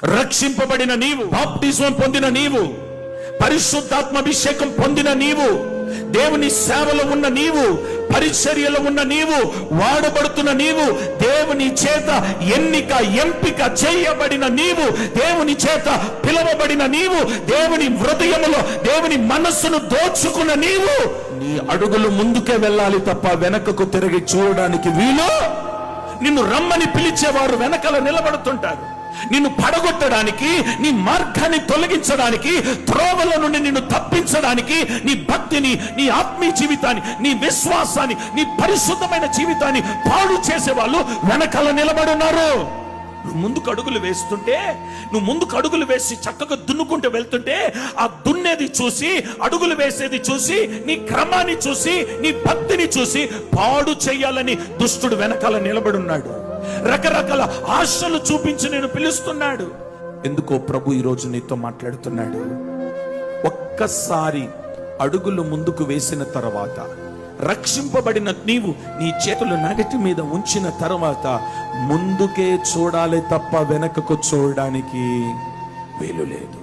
రక్షింపబడిన నీవు, బాప్టిజం పొందిన నీవు, పరిశుద్ధాత్మాభిషేకం పొందిన నీవు, దేవుని సేవలో ఉన్న నీవు, పరిచర్యలో ఉన్న నీవు, వాడబడుతున్న నీవు, దేవుని చేత ఎంపిక చేయబడిన నీవు, దేవుని చేత పిలువబడిన నీవు, దేవుని హృదయములో దేవుని మనస్సును దోచుకున్న నీవు, నీ అడుగులు ముందుకే వెళ్ళాలి తప్ప వెనకకు తిరిగి చూడడానికి వీలు. నిన్ను రమ్మని పిలిచేవారు వెనకాల నిలబడుతుంటారు. నిన్ను పడగొట్టడానికి, నీ మార్గాన్ని తొలగించడానికి, త్రోవల నుండి నిన్ను తప్పించడానికి, నీ భక్తిని, నీ ఆత్మీయ జీవితాన్ని, నీ విశ్వాసాన్ని, నీ పరిశుద్ధమైన జీవితాన్ని పాడు చేసే వాళ్ళు వెనకాల నిలబడున్నారు. నువ్వు ముందుకు అడుగులు వేస్తుంటే, నువ్వు ముందుకు అడుగులు వేసి చక్కగా దున్నుకుంటూ వెళ్తుంటే, ఆ దున్నేది చూసి, అడుగులు వేసేది చూసి, నీ క్రమాన్ని చూసి, నీ భక్తిని చూసి పాడు చేయాలని దుష్టుడు వెనకాల నిలబడున్నాడు. రకరకాల ఆశలు చూపించి నేను పిలుస్తున్నాడు. ఎందుకో ప్రభు ఈరోజు నీతో మాట్లాడుతున్నాడు. ఒక్కసారి అడుగులు ముందుకు వేసిన తర్వాత, రక్షింపబడిన నీవు నీ చేతులు నగటి మీద ఉంచిన తర్వాత ముందుకే చూడాలి తప్ప వెనకకు చూడడానికి వీలు లేదు.